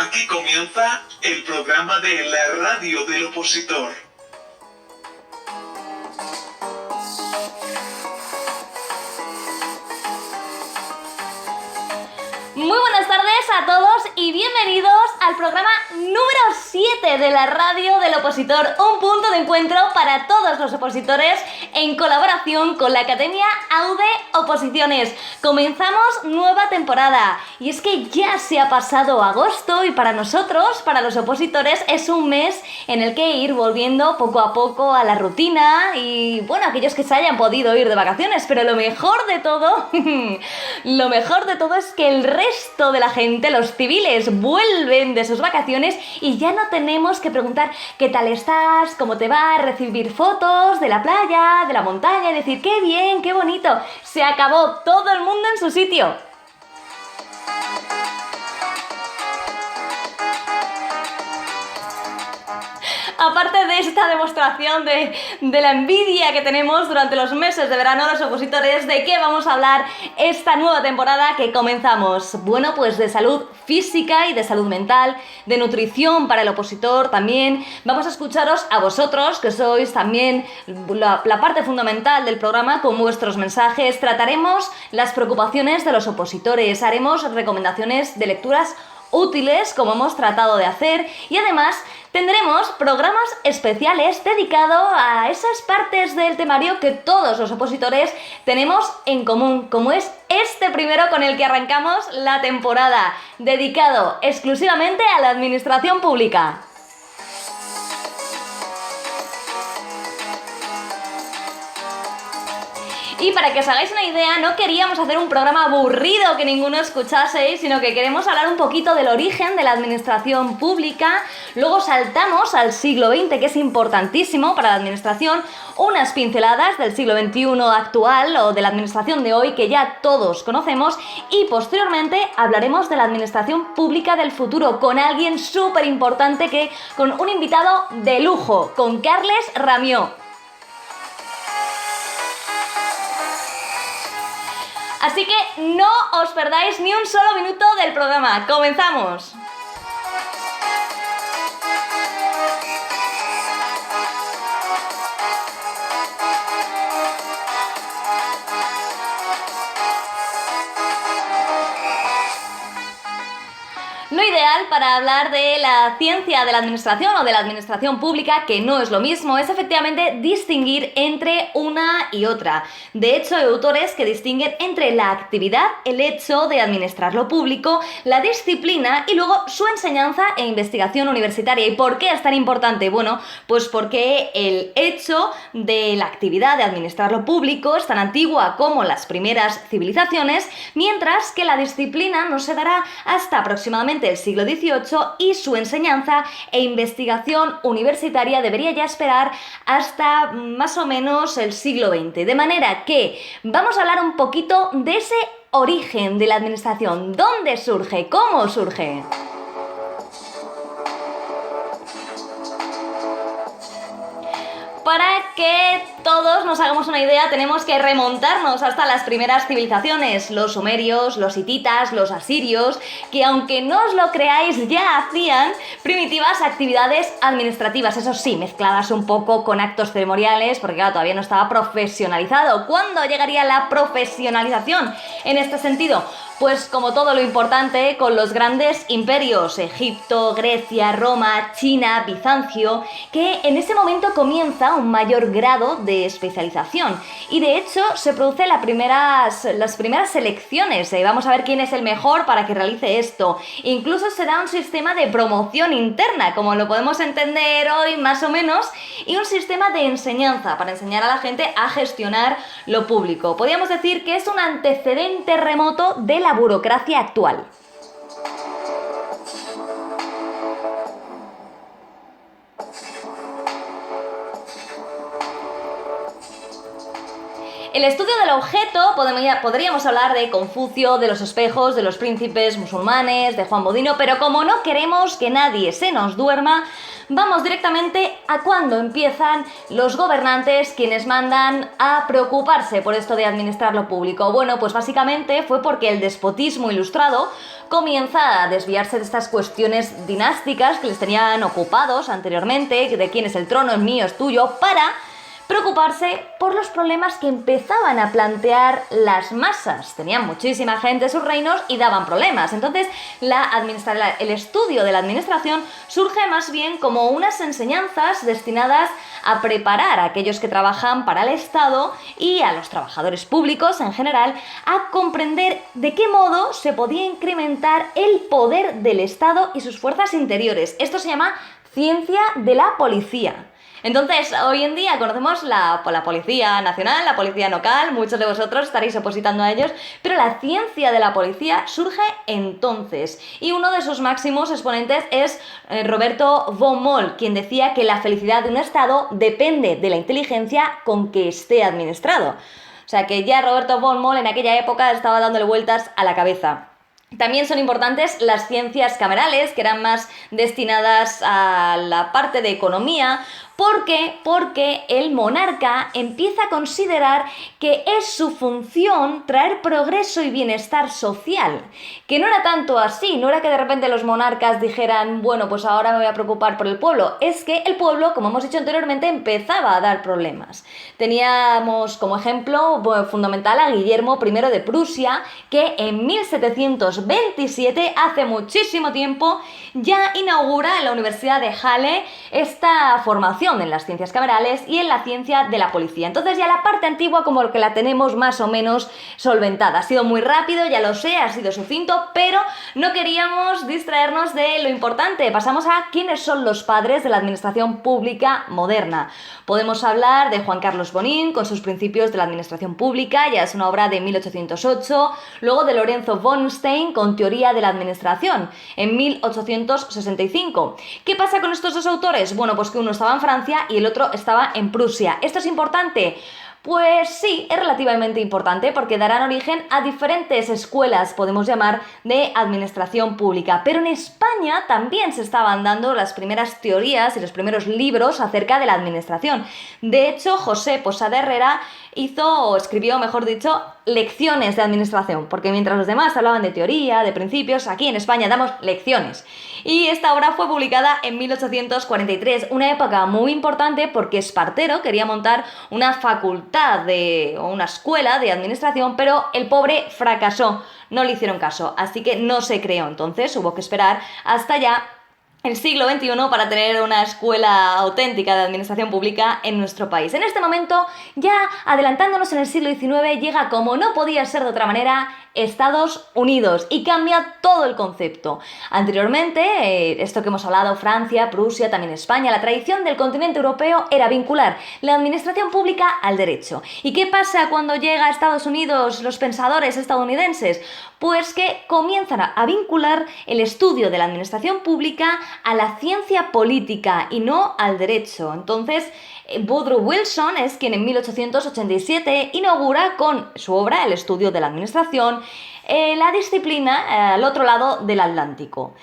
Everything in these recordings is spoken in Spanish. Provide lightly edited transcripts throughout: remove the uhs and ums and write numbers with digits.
Aquí comienza el programa de la radio del opositor. Muy buenas tardes a todos y bienvenidos al programa número 7 de la radio del opositor, un punto de encuentro para todos los opositores en colaboración con la Academia Aude Oposiciones. Comenzamos nueva temporada y es que ya se ha pasado agosto y para nosotros, para los opositores, es un mes en el que ir volviendo poco a poco a la rutina y bueno, aquellos que se hayan podido ir de vacaciones, pero lo mejor de todo, es que el resto de la gente, los civiles, vuelven de sus vacaciones y ya no tenemos que preguntar qué tal estás, cómo te va, recibir fotos de la playa, de la montaña y decir qué bien, qué bonito. Se acabó, todo el mundo en su sitio. Aparte de esta demostración de la envidia que tenemos durante los meses de verano los opositores, ¿de qué vamos a hablar esta nueva temporada que comenzamos? Bueno, pues de salud física y de salud mental, de nutrición para el opositor también. Vamos a escucharos a vosotros, que sois también la parte fundamental del programa, con vuestros mensajes. Trataremos las preocupaciones de los opositores, haremos recomendaciones de lecturas útiles, como hemos tratado de hacer, y además tendremos programas especiales dedicados a esas partes del temario que todos los opositores tenemos en común, como es este primero con el que arrancamos la temporada, dedicado exclusivamente a la administración pública. Y para que os hagáis una idea, no queríamos hacer un programa aburrido que ninguno escuchase, sino que queremos hablar un poquito del origen de la administración pública. Luego saltamos al siglo XX, que es importantísimo para la administración, unas pinceladas del siglo XXI actual o de la administración de hoy que ya todos conocemos, y posteriormente hablaremos de la administración pública del futuro con alguien súper importante, con un invitado de lujo, con Carles Ramió. Así que no os perdáis ni un solo minuto del programa. ¡Comenzamos! Lo ideal para hablar de la ciencia de la administración o de la administración pública, que no es lo mismo, es efectivamente distinguir entre una y otra. De hecho, hay autores que distinguen entre la actividad, el hecho de administrar lo público, la disciplina y luego su enseñanza e investigación universitaria. ¿Y por qué es tan importante? Bueno, pues porque el hecho de la actividad de administrar lo público es tan antigua como las primeras civilizaciones, mientras que la disciplina no se dará hasta aproximadamente el siglo XVIII y su enseñanza e investigación universitaria debería ya esperar hasta más o menos el siglo XX. De manera que vamos a hablar un poquito de ese origen de la administración. ¿Dónde surge? ¿Cómo surge? Para que todos nos hagamos una idea, tenemos que remontarnos hasta las primeras civilizaciones, los sumerios, los hititas, los asirios, que aunque no os lo creáis ya hacían primitivas actividades administrativas, eso sí, mezcladas un poco con actos ceremoniales, porque claro, todavía no estaba profesionalizado. ¿Cuándo llegaría la profesionalización en este sentido? Pues como todo lo importante, con los grandes imperios, Egipto, Grecia, Roma, China, Bizancio, que en ese momento comienza un mayor grado de especialización. Y de hecho se producen las primeras selecciones, vamos a ver quién es el mejor para que realice esto. Incluso se da un sistema de promoción interna, como lo podemos entender hoy más o menos, y un sistema de enseñanza para enseñar a la gente a gestionar lo público. Podríamos decir que es un antecedente remoto de la burocracia actual. El estudio del objeto, podríamos hablar de Confucio, de los espejos, de los príncipes musulmanes, de Juan Bodino, pero como no queremos que nadie se nos duerma, vamos directamente a cuándo empiezan los gobernantes quienes mandan a preocuparse por esto de administrar lo público. Bueno, pues básicamente fue porque el despotismo ilustrado comienza a desviarse de estas cuestiones dinásticas que les tenían ocupados anteriormente, de quién es el trono, es mío, es tuyo, para preocuparse por los problemas que empezaban a plantear las masas. Tenían muchísima gente en sus reinos y daban problemas. Entonces, el estudio de la administración surge más bien como unas enseñanzas destinadas a preparar a aquellos que trabajan para el Estado y a los trabajadores públicos en general a comprender de qué modo se podía incrementar el poder del Estado y sus fuerzas interiores. Esto se llama ciencia de la policía. Entonces, hoy en día conocemos la Policía Nacional, la Policía Local, muchos de vosotros estaréis opositando a ellos, pero la ciencia de la policía surge entonces. Y uno de sus máximos exponentes es Roberto von Moll, quien decía que la felicidad de un Estado depende de la inteligencia con que esté administrado. O sea que ya Roberto von Moll en aquella época estaba dándole vueltas a la cabeza. También son importantes las ciencias camerales, que eran más destinadas a la parte de economía. ¿Por qué? Porque el monarca empieza a considerar que es su función traer progreso y bienestar social. Que no era tanto así, no era que de repente los monarcas dijeran, bueno, pues ahora me voy a preocupar por el pueblo. Es que el pueblo, como hemos dicho anteriormente, empezaba a dar problemas. Teníamos como ejemplo fundamental a Guillermo I de Prusia, que en 1727, hace muchísimo tiempo, ya inaugura en la Universidad de Halle esta formación en las ciencias camerales y en la ciencia de la policía. Entonces ya la parte antigua como que la tenemos más o menos solventada. Ha sido muy rápido, ya lo sé, ha sido sucinto, pero no queríamos distraernos de lo importante. Pasamos a quiénes son los padres de la administración pública moderna. Podemos hablar de Juan Carlos Bonín con sus principios de la administración pública, ya es una obra de 1808, luego de Lorenzo von Stein con teoría de la administración en 1865. ¿Qué pasa con estos dos autores? Bueno, pues que uno estaba en Francia y el otro estaba en Prusia. ¿Esto es importante? Pues sí, es relativamente importante porque darán origen a diferentes escuelas, podemos llamar, de administración pública. Pero en España también se estaban dando las primeras teorías y los primeros libros acerca de la administración. De hecho, José Posada Herrera escribió, mejor dicho, lecciones de administración, porque mientras los demás hablaban de teoría, de principios, aquí en España damos lecciones. Y esta obra fue publicada en 1843, una época muy importante porque Espartero quería montar una facultad o una escuela de administración, pero el pobre fracasó, no le hicieron caso, así que no se creó. Entonces hubo que esperar hasta ya el siglo XXI para tener una escuela auténtica de administración pública en nuestro país. En este momento, ya adelantándonos en el siglo XIX, llega, como no podía ser de otra manera, Estados Unidos y cambia todo el concepto. Anteriormente, esto que hemos hablado, Francia, Prusia, también España, la tradición del continente europeo era vincular la administración pública al derecho. ¿Y qué pasa cuando llega a Estados Unidos los pensadores estadounidenses? Pues que comienzan a vincular el estudio de la administración pública a la ciencia política y no al derecho. Entonces, Woodrow Wilson es quien en 1887 inaugura con su obra El estudio de la administración la disciplina al otro lado del Atlántico.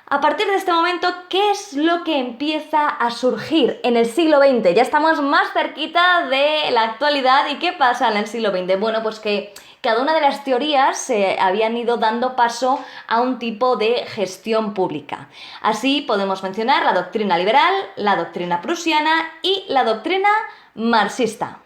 A partir de este momento, ¿qué es lo que empieza a surgir en el siglo XX? Ya estamos más cerquita de la actualidad. ¿Y qué pasa en el siglo XX? Bueno, pues que cada una de las teorías se habían ido dando paso a un tipo de gestión pública. Así podemos mencionar la doctrina liberal, la doctrina prusiana y la doctrina marxista.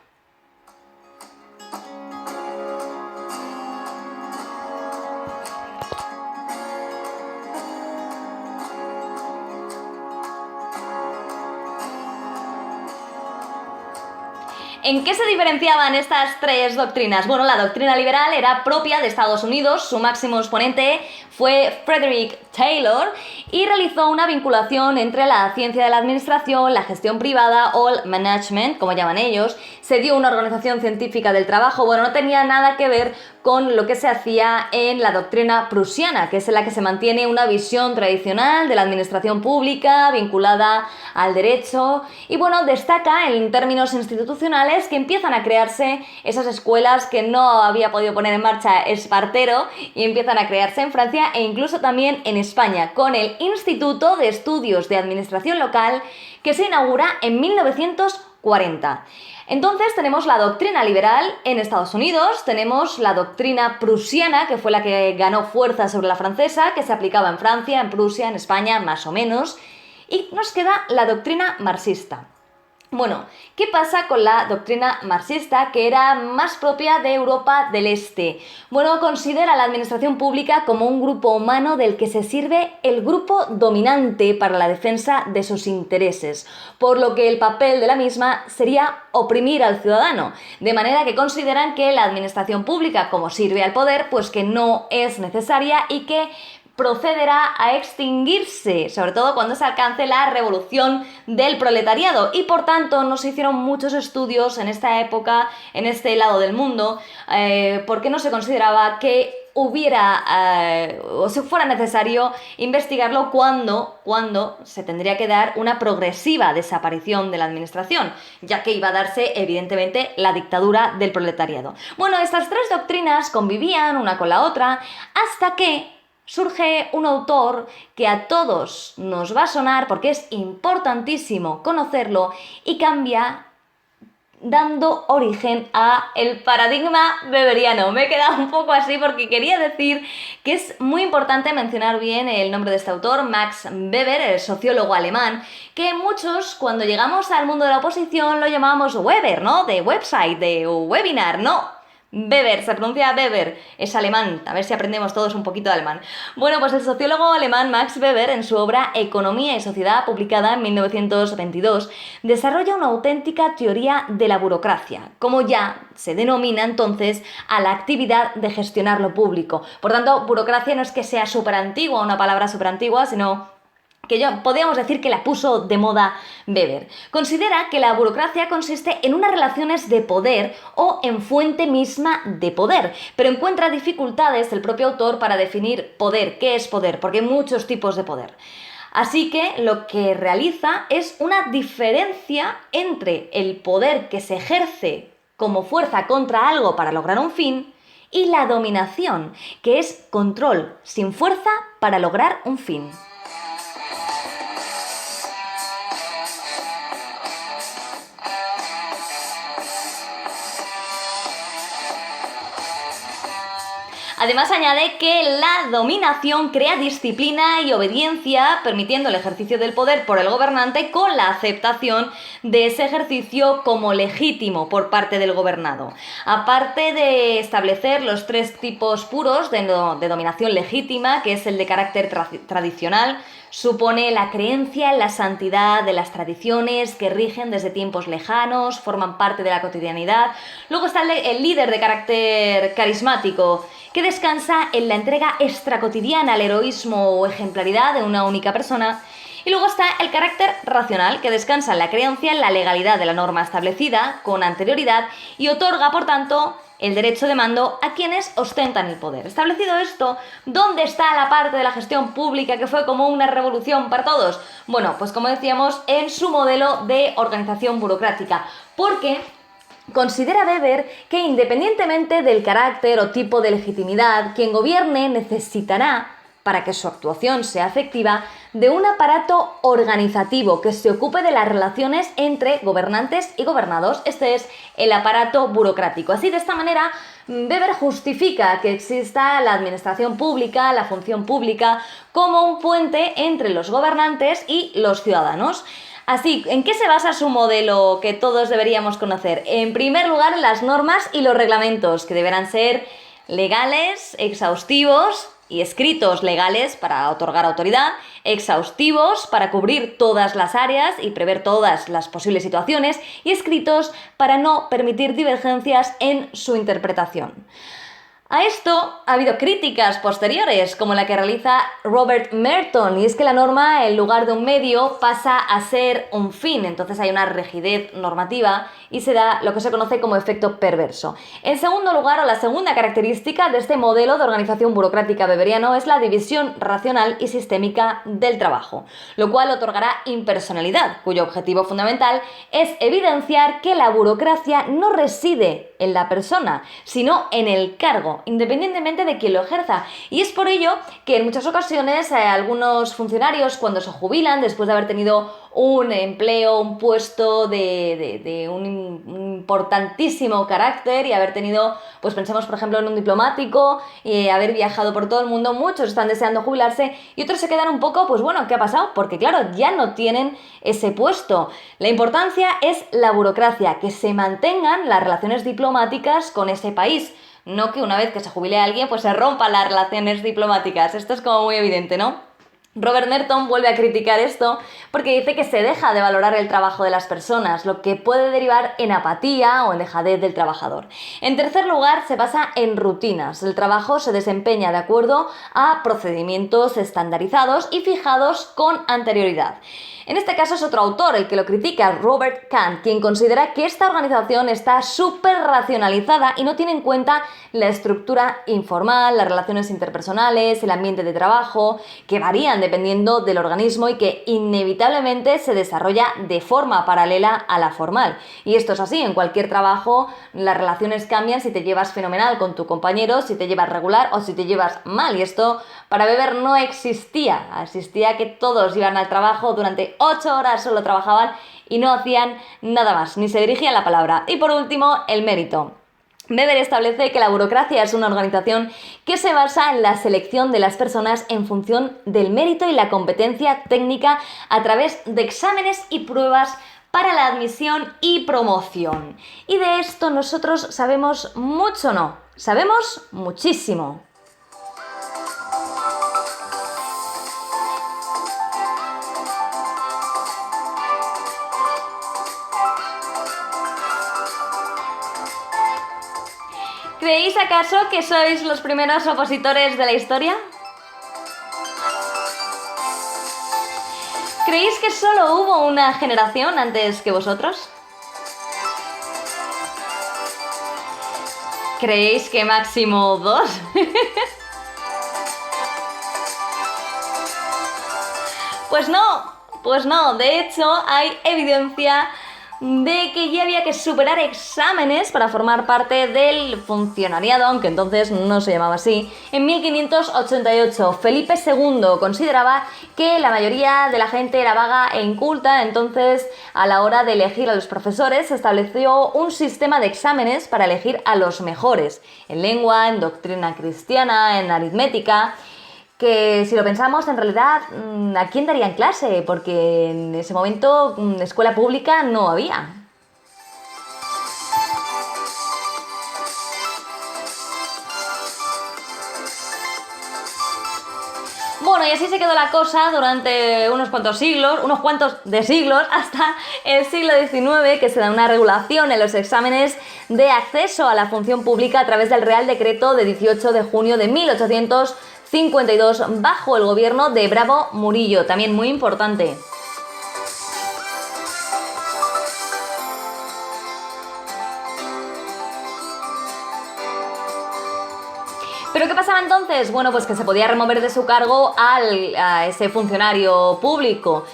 ¿En qué se diferenciaban estas tres doctrinas? Bueno, la doctrina liberal era propia de Estados Unidos, su máximo exponente fue Frederick Taylor y realizó una vinculación entre la ciencia de la administración, la gestión privada o el management, como llaman ellos. Se dio una organización científica del trabajo, bueno, no tenía nada que ver con lo que se hacía en la doctrina prusiana, que es en la que se mantiene una visión tradicional de la administración pública vinculada al derecho. Y bueno, destaca en términos institucionales que empiezan a crearse esas escuelas que no había podido poner en marcha Espartero y empiezan a crearse en Francia Francia e incluso también en España, con el Instituto de Estudios de Administración Local, que se inaugura en 1940. Entonces tenemos la doctrina liberal en Estados Unidos, tenemos la doctrina prusiana, que fue la que ganó fuerza sobre la francesa, que se aplicaba en Francia, en Prusia, en España, más o menos, y nos queda la doctrina marxista. Bueno, ¿qué pasa con la doctrina marxista, que era más propia de Europa del Este? Bueno, considera la administración pública como un grupo humano del que se sirve el grupo dominante para la defensa de sus intereses, por lo que el papel de la misma sería oprimir al ciudadano, de manera que consideran que la administración pública, como sirve al poder, pues que no es necesaria y que procederá a extinguirse, sobre todo cuando se alcance la revolución del proletariado, y por tanto no se hicieron muchos estudios en esta época, en este lado del mundo, porque no se consideraba que hubiera o se fuera necesario investigarlo cuando se tendría que dar una progresiva desaparición de la administración, ya que iba a darse evidentemente la dictadura del proletariado. Bueno, estas tres doctrinas convivían una con la otra hasta que surge un autor que a todos nos va a sonar porque es importantísimo conocerlo y cambia dando origen a el paradigma weberiano. Me he quedado un poco así porque quería decir que es muy importante mencionar bien el nombre de este autor, Max Weber, el sociólogo alemán, que muchos cuando llegamos al mundo de la oposición lo llamamos Weber, ¿no? De website, de webinar, no. Weber, se pronuncia Weber, es alemán, a ver si aprendemos todos un poquito de alemán. Bueno, pues el sociólogo alemán Max Weber, en su obra Economía y Sociedad, publicada en 1922, desarrolla una auténtica teoría de la burocracia, como ya se denomina entonces a la actividad de gestionar lo público. Por tanto, burocracia no es que sea súper antigua, una palabra súper antigua, sino que podríamos decir que la puso de moda Weber. Considera que la burocracia consiste en unas relaciones de poder o en fuente misma de poder, pero encuentra dificultades el propio autor para definir poder. ¿Qué es poder? Porque hay muchos tipos de poder. Así que lo que realiza es una diferencia entre el poder que se ejerce como fuerza contra algo para lograr un fin y la dominación, que es control sin fuerza para lograr un fin. Además añade que la dominación crea disciplina y obediencia, permitiendo el ejercicio del poder por el gobernante con la aceptación de ese ejercicio como legítimo por parte del gobernado. Aparte de establecer los tres tipos puros de dominación legítima, que es el de carácter tradicional, supone la creencia en la santidad de las tradiciones que rigen desde tiempos lejanos, forman parte de la cotidianidad. Luego está el líder de carácter carismático, que descansa en la entrega extracotidiana, el heroísmo o ejemplaridad de una única persona. Y luego está el carácter racional, que descansa en la creencia en la legalidad de la norma establecida con anterioridad y otorga, por tanto, el derecho de mando a quienes ostentan el poder. Establecido esto, ¿dónde está la parte de la gestión pública que fue como una revolución para todos? Bueno, pues como decíamos, en su modelo de organización burocrática, porque considera Weber que independientemente del carácter o tipo de legitimidad, quien gobierne necesitará, para que su actuación sea efectiva, de un aparato organizativo que se ocupe de las relaciones entre gobernantes y gobernados. Este es el aparato burocrático. Así, de esta manera, Weber justifica que exista la administración pública, la función pública, como un puente entre los gobernantes y los ciudadanos. Así, ¿en qué se basa su modelo que todos deberíamos conocer? En primer lugar, en las normas y los reglamentos, que deberán ser legales, exhaustivos y escritos legales para otorgar autoridad, exhaustivos para cubrir todas las áreas y prever todas las posibles situaciones, y escritos para no permitir divergencias en su interpretación. A esto ha habido críticas posteriores, como la que realiza Robert Merton, y es que la norma, en lugar de un medio, pasa a ser un fin. Entonces hay una rigidez normativa y se da lo que se conoce como efecto perverso. En segundo lugar, o la segunda característica de este modelo de organización burocrática weberiano es la división racional y sistémica del trabajo, lo cual otorgará impersonalidad, cuyo objetivo fundamental es evidenciar que la burocracia no reside en la persona, sino en el cargo, independientemente de quién lo ejerza. Y es por ello que en muchas ocasiones algunos funcionarios, cuando se jubilan, después de haber tenido un empleo, un puesto de un importantísimo carácter y haber tenido, pues pensemos por ejemplo en un diplomático y haber viajado por todo el mundo, muchos están deseando jubilarse y otros se quedan un poco, pues bueno, ¿qué ha pasado? Porque claro, ya no tienen ese puesto. La importancia es la burocracia, que se mantengan las relaciones diplomáticas con ese país. No que una vez que se jubile alguien, pues se rompan las relaciones diplomáticas. Esto es como muy evidente, ¿no? Robert Merton vuelve a criticar esto porque dice que se deja de valorar el trabajo de las personas, lo que puede derivar en apatía o en dejadez del trabajador. En tercer lugar, se basa en rutinas. El trabajo se desempeña de acuerdo a procedimientos estandarizados y fijados con anterioridad. En este caso es otro autor el que lo critica, Robert Kant, quien considera que esta organización está súper racionalizada y no tiene en cuenta la estructura informal, las relaciones interpersonales, el ambiente de trabajo, que varían dependiendo del organismo y que inevitablemente se desarrolla de forma paralela a la formal. Y esto es así, en cualquier trabajo las relaciones cambian si te llevas fenomenal con tu compañero, si te llevas regular o si te llevas mal. Y esto para Weber no existía. Existía que todos iban al trabajo durante 8 horas, solo trabajaban y no hacían nada más, ni se dirigían la palabra. Y por último, el mérito. Weber establece que la burocracia es una organización que se basa en la selección de las personas en función del mérito y la competencia técnica a través de exámenes y pruebas para la admisión y promoción. Y de esto nosotros sabemos mucho, ¿no? Sabemos muchísimo. ¿Creéis acaso que sois los primeros opositores de la historia? ¿Creéis que solo hubo una generación antes que vosotros? ¿Creéis que máximo 2? Pues no, de hecho hay evidencia de que ya había que superar exámenes para formar parte del funcionariado, aunque entonces no se llamaba así. En 1588, Felipe II consideraba que la mayoría de la gente era vaga e inculta, entonces a la hora de elegir a los profesores se estableció un sistema de exámenes para elegir a los mejores, en lengua, en doctrina cristiana, en aritmética, que si lo pensamos, en realidad, ¿a quién darían clase? Porque en ese momento escuela pública no había. Bueno, y así se quedó la cosa durante unos cuantos de siglos, hasta el siglo XIX, que se da una regulación en los exámenes de acceso a la función pública a través del Real Decreto de 18 de junio de 1852, bajo el gobierno de Bravo Murillo, también muy importante. ¿Pero qué pasaba entonces? Bueno, pues que se podía remover de su cargo a ese funcionario público.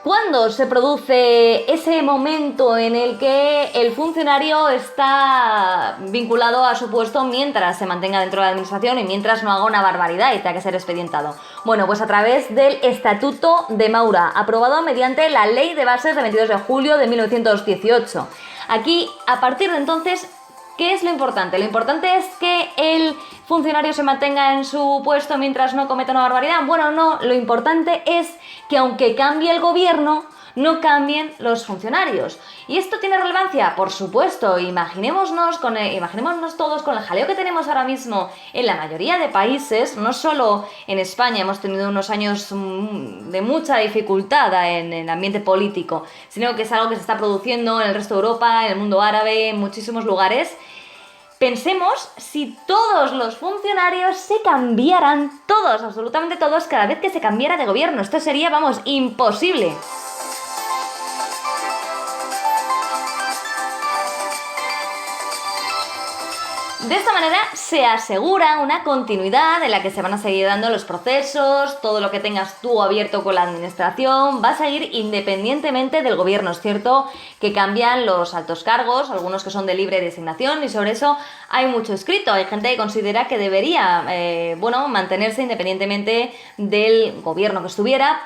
¿Cuándo se produce ese momento en el que el funcionario está vinculado a su puesto mientras se mantenga dentro de la administración y mientras no haga una barbaridad y tenga que ser expedientado? Bueno, pues a través del Estatuto de Maura, aprobado mediante la Ley de Bases de 22 de julio de 1918. Aquí, a partir de entonces, ¿qué es lo importante? Lo importante es que el funcionario se mantenga en su puesto mientras no cometa una barbaridad. Bueno, no, lo importante es que aunque cambie el gobierno, no cambien los funcionarios. ¿Y esto tiene relevancia? Por supuesto, imaginémonos todos con el jaleo que tenemos ahora mismo en la mayoría de países, no solo en España hemos tenido unos años de mucha dificultad en el ambiente político, sino que es algo que se está produciendo en el resto de Europa, en el mundo árabe, en muchísimos lugares. Pensemos si todos los funcionarios se cambiaran, todos, absolutamente todos, cada vez que se cambiara de gobierno. Esto sería, vamos, imposible. De esta manera se asegura una continuidad en la que se van a seguir dando los procesos, todo lo que tengas tú abierto con la administración va a seguir independientemente del gobierno. Es cierto que cambian los altos cargos, algunos que son de libre designación, y sobre eso hay mucho escrito. Hay gente que considera que debería mantenerse independientemente del gobierno que estuviera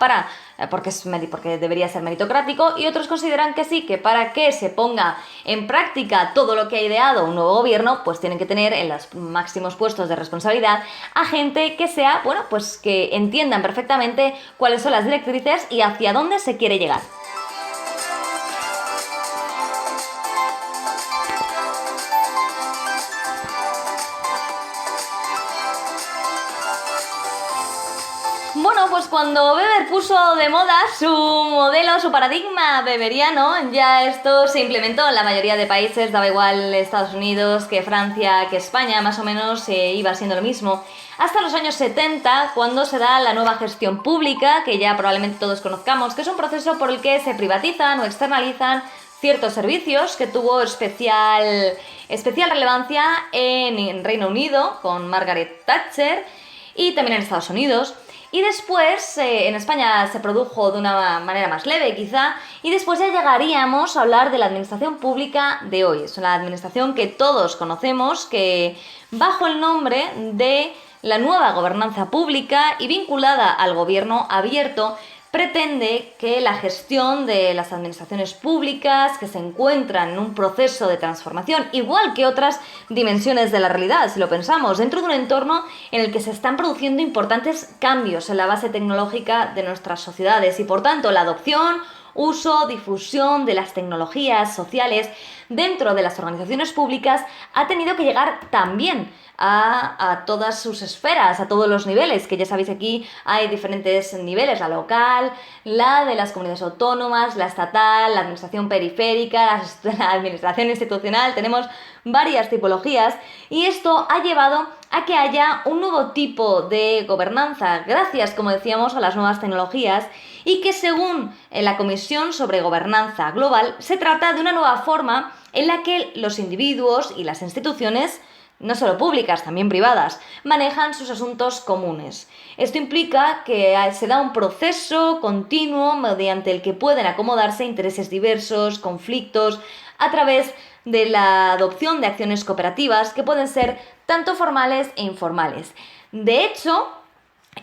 porque debería ser meritocrático, y otros consideran que sí, que para que se ponga en práctica todo lo que ha ideado un nuevo gobierno, pues tienen que tener en los máximos puestos de responsabilidad a gente que sea, que entiendan perfectamente cuáles son las directrices y hacia dónde se quiere llegar. Bueno, pues cuando Weber puso de moda su modelo, su paradigma weberiano, ya esto se implementó en la mayoría de países, daba igual Estados Unidos que Francia, que España, más o menos iba siendo lo mismo. Hasta los años 70, cuando se da la nueva gestión pública, que ya probablemente todos conozcamos, que es un proceso por el que se privatizan o externalizan ciertos servicios, que tuvo especial relevancia en Reino Unido, con Margaret Thatcher, y también en Estados Unidos. Y después, en España se produjo de una manera más leve quizá, y después ya llegaríamos a hablar de la administración pública de hoy. Es una administración que todos conocemos, que bajo el nombre de la nueva gobernanza pública y vinculada al gobierno abierto, pretende que la gestión de las administraciones públicas que se encuentran en un proceso de transformación, igual que otras dimensiones de la realidad, si lo pensamos, dentro de un entorno en el que se están produciendo importantes cambios en la base tecnológica de nuestras sociedades y, por tanto, la adopción, uso, difusión de las tecnologías sociales dentro de las organizaciones públicas ha tenido que llegar también a todas sus esferas, a todos los niveles, que ya sabéis que aquí hay diferentes niveles, la local, la de las comunidades autónomas, la estatal, la administración periférica, la administración institucional, tenemos varias tipologías, y esto ha llevado a que haya un nuevo tipo de gobernanza, gracias, como decíamos, a las nuevas tecnologías, y que según la Comisión sobre Gobernanza Global, se trata de una nueva forma en la que los individuos y las instituciones, no solo públicas, también privadas, manejan sus asuntos comunes. Esto implica que se da un proceso continuo mediante el que pueden acomodarse intereses diversos, conflictos, a través de la adopción de acciones cooperativas que pueden ser tanto formales e informales. De hecho,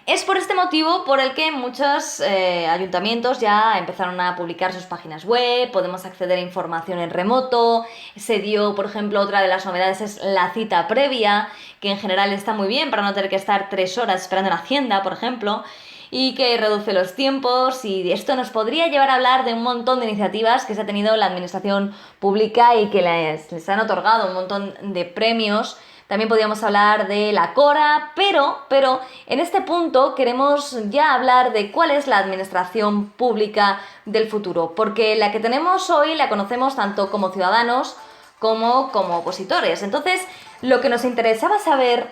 es por este motivo por el que muchos ayuntamientos ya empezaron a publicar sus páginas web, podemos acceder a información en remoto, se dio, por ejemplo, otra de las novedades es la cita previa, que en general está muy bien para no tener que estar 3 horas esperando en Hacienda, por ejemplo, y que reduce los tiempos, y esto nos podría llevar a hablar de un montón de iniciativas que se ha tenido en la administración pública y que les han otorgado un montón de premios. También podríamos hablar de la Cora, pero en este punto queremos ya hablar de cuál es la administración pública del futuro, porque la que tenemos hoy la conocemos tanto como ciudadanos como opositores. Entonces, lo que nos interesaba saber,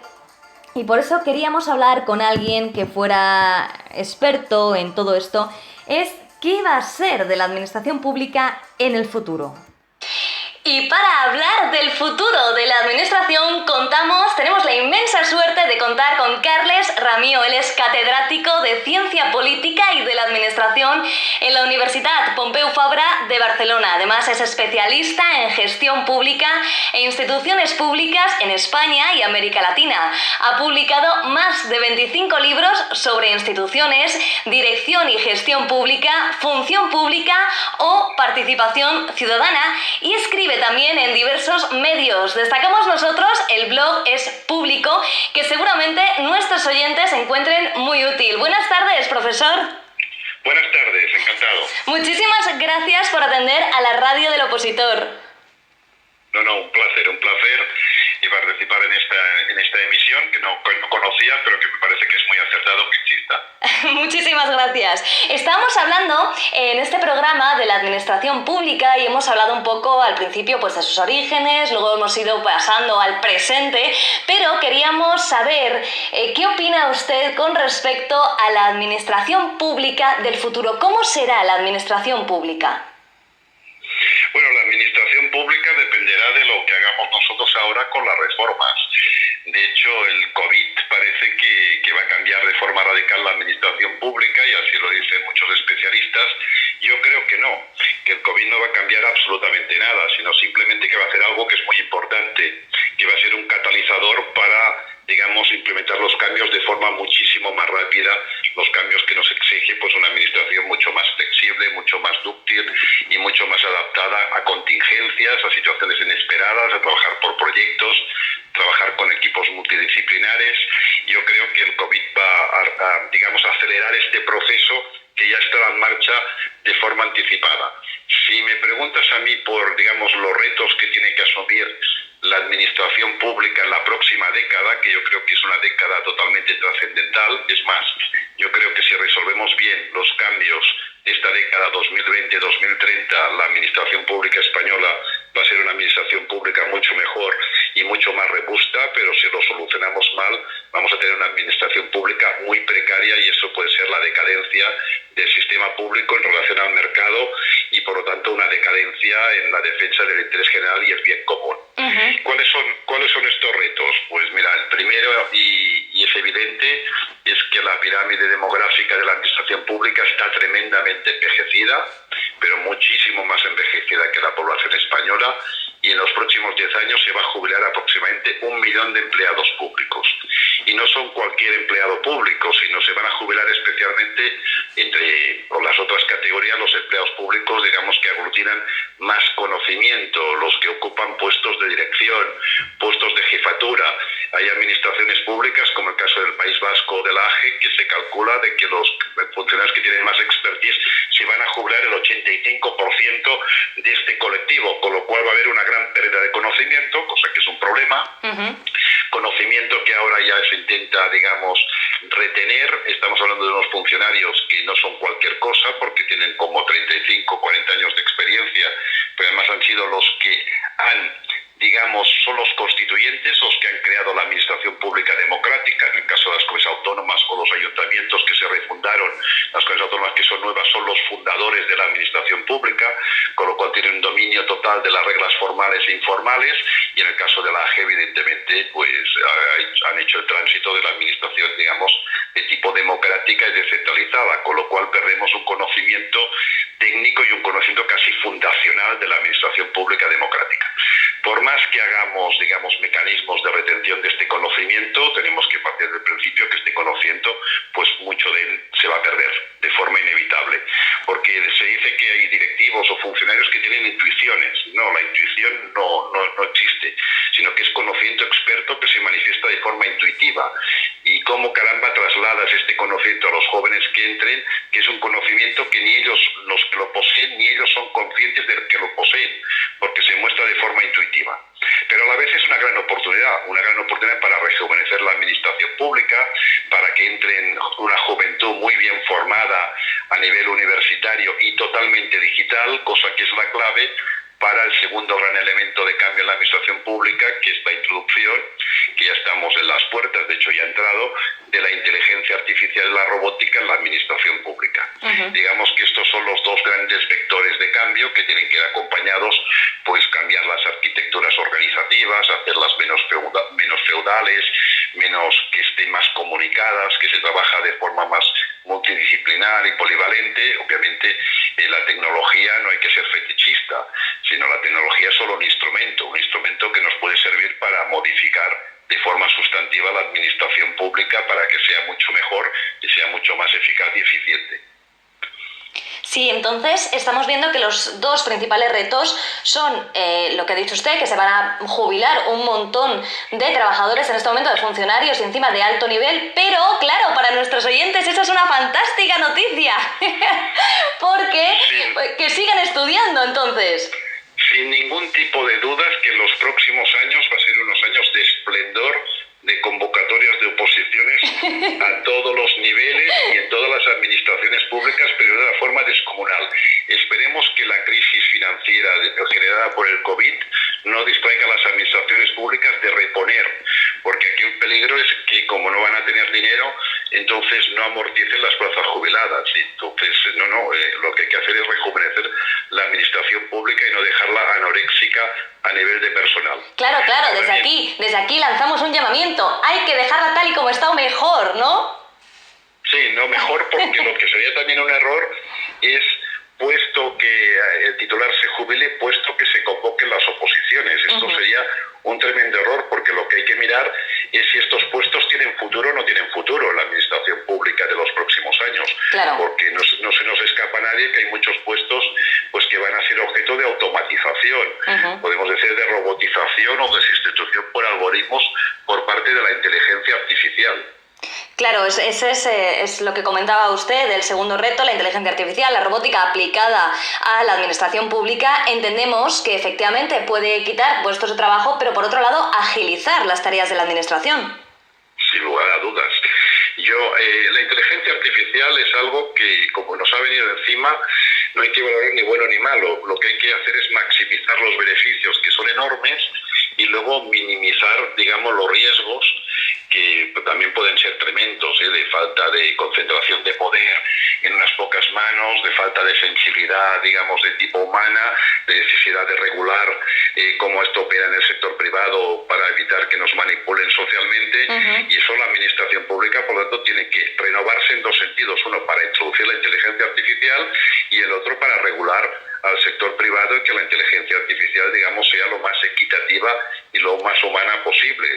y por eso queríamos hablar con alguien que fuera experto en todo esto, es qué va a ser de la administración pública en el futuro. Y para hablar del futuro de la administración tenemos la inmensa suerte de contar con Carles Ramió. Él es catedrático de Ciencia Política y de la Administración en la Universitat Pompeu Fabra de Barcelona. Además es especialista en gestión pública e instituciones públicas en España y América Latina. Ha publicado más de 25 libros sobre instituciones, dirección y gestión pública, función pública o participación ciudadana, y escribe también en diversos medios. Destacamos nosotros el blog Es Público, que seguramente nuestros oyentes encuentren muy útil. Buenas tardes, profesor. Buenas tardes, encantado. Muchísimas gracias por atender a la radio del opositor. No, un placer y participar en esta emisión que no conocía, pero que me parece que es muy acertado que exista. Muchísimas gracias. Estamos hablando en este programa de la administración pública y hemos hablado un poco al principio pues de sus orígenes, luego hemos ido pasando al presente, pero queríamos saber qué opina usted con respecto a la administración pública del futuro. ¿Cómo será la administración pública? Bueno, la administración pública dependerá de lo que hagamos nosotros ahora ahora con las reformas. De hecho, el COVID parece que va a cambiar de forma radical la administración pública, y así lo dicen muchos especialistas. Yo creo que no, que el COVID no va a cambiar absolutamente nada, sino simplemente que va a hacer algo que es muy importante, que va a ser un catalizador para, digamos, implementar los cambios de forma muchísimo más rápida, los cambios que nos exige pues una administración mucho más flexible, mucho más dúctil y mucho más adaptada a contingencias, a situaciones inesperadas, a trabajar por proyectos, trabajar con equipos multidisciplinares. Yo creo que el COVID va a digamos, acelerar este proceso que ya estaba en marcha de forma anticipada. Si me preguntas a mí por, digamos, los retos que tiene que asumir la administración pública en la próxima década, que yo creo que es una década totalmente trascendental, es más, yo creo que si resolvemos bien los cambios de esta década 2020-2030, la administración pública española va a ser una administración pública mucho mejor y mucho más robusta, pero si lo solucionamos mal, vamos a tener una administración pública muy precaria, y eso puede ser la decadencia del sistema público en relación al mercado y, por lo tanto, una decadencia en la defensa del interés general y el bien común. Uh-huh. ¿Cuáles son estos retos? Pues mira, el primero, y es evidente, es que la pirámide demográfica de la administración pública está tremendamente envejecida, pero muchísimo más envejecida que la población española, y en los próximos 10 años se va a jubilar aproximadamente 1 millón de empleados públicos. Y no son cualquier empleado público, sino se van a jubilar especialmente con las otras categorías, los empleados públicos, digamos, que aglutinan más conocimiento, los que ocupan puestos de dirección, puestos de jefatura. Hay administraciones públicas, como el caso del País Vasco o de la AGE, que se calcula de que los funcionarios que tienen más expertise se van a jubilar el 85% de este colectivo, con lo cual va a haber una gran pérdida de conocimiento, cosa que es un problema. Uh-huh. Conocimiento que ahora ya se intenta, digamos, retener. Estamos hablando de unos funcionarios que no son cualquier cosa, porque tienen como 35, 40 años de experiencia, pero además han sido los que digamos, son los constituyentes, los que han creado la administración pública democrática. En el caso de las comunidades autónomas o los ayuntamientos que se refundaron, las comunidades autónomas que son nuevas son los fundadores de la administración pública, con lo cual tienen un dominio total de las reglas formales e informales, y en el caso de la AGE, evidentemente, pues han hecho el tránsito de la administración, digamos, de tipo democrática y descentralizada, con lo cual perdemos un conocimiento técnico y un conocimiento casi fundacional de la administración pública democrática. Por más que hagamos, digamos, mecanismos de retención de este conocimiento, tenemos que partir del principio que este conocimiento, pues mucho de él se va a perder de forma inevitable, porque se dice que hay directivos o funcionarios que tienen intuiciones. No, la intuición no existe, sino que es conocimiento experto que se manifiesta de forma intuitiva. Y cómo caramba trasladas este conocimiento a los jóvenes que entren, que es un conocimiento que ni ellos, los que lo poseen, ni ellos son conscientes de que lo poseen, porque se muestra de forma intuitiva. Pero a la vez es una gran oportunidad para rejuvenecer la administración pública, para que entren una juventud muy bien formada a nivel universitario y totalmente digital, cosa que es la clave para el segundo gran elemento de cambio en la administración pública, que es la introducción, que ya estamos en las puertas, de hecho ya ha entrado, de la inteligencia artificial y la robótica en la administración pública. Uh-huh. Digamos que estos son los dos grandes vectores de cambio que tienen que ir acompañados, pues cambiar las arquitecturas organizativas, hacerlas menos feudales, que estén más comunicadas, que se trabaja de forma más multidisciplinar y polivalente. Obviamente la tecnología no hay que ser fetichista, sino la tecnología es solo un instrumento que nos puede servir para modificar de forma sustantiva la administración pública para que sea mucho mejor y sea mucho más eficaz y eficiente. Sí, entonces estamos viendo que los dos principales retos son lo que ha dicho usted, que se van a jubilar un montón de trabajadores en este momento, de funcionarios y encima de alto nivel, pero claro, para nuestros oyentes esa es una fantástica noticia, porque que sigan estudiando entonces. Sin ningún tipo de dudas que en los próximos años va a ser unos años de esplendor, de convocatorias de oposiciones a todos los niveles y en todas las administraciones públicas, pero de una forma descomunal. Esperemos que la crisis financiera generada por el COVID no distraiga a las administraciones públicas de reponer, porque aquí un peligro es que como no van a tener dinero, entonces no amorticen las plazas jubiladas. Entonces, lo que hay que hacer es rejuvenecer la administración pública y no dejarla anoréxica pública a nivel de personal. Claro, desde aquí lanzamos un llamamiento. Hay que dejarla tal y como está o mejor, ¿no? Sí, no mejor, porque lo que sería también un error es, puesto que el titular se jubile, puesto que se convoquen las oposiciones. Esto sería un tremendo error, porque lo que hay que mirar es si estos puestos tienen futuro o no tienen futuro en la administración pública de los próximos años. Claro. Porque no se nos escapa a nadie que hay muchos puestos pues que van a ser objeto de automatización, podemos decir de robotización o de sustitución por algoritmos por parte de la inteligencia artificial. Claro, ese es lo que comentaba usted, el segundo reto, la inteligencia artificial, la robótica aplicada a la administración pública. Entendemos que efectivamente puede quitar puestos de trabajo, pero por otro lado, agilizar las tareas de la administración. Sin lugar a dudas. La inteligencia artificial es algo que, como nos ha venido encima, no hay que valorar ni bueno ni malo. Lo que hay que hacer es maximizar los beneficios, que son enormes, y luego minimizar, digamos, los riesgos, que también pueden ser tremendos, de falta de concentración de poder en unas pocas manos, de falta de sensibilidad, digamos, de tipo humana, de necesidad de regular cómo esto opera en el sector privado para evitar que nos manipulen socialmente. Y eso la administración pública, por lo tanto, tiene que renovarse en dos sentidos: uno, para introducir la inteligencia artificial, y el otro, para regular al sector privado, y que la inteligencia artificial, digamos, sea lo más equitativa y lo más humana posible.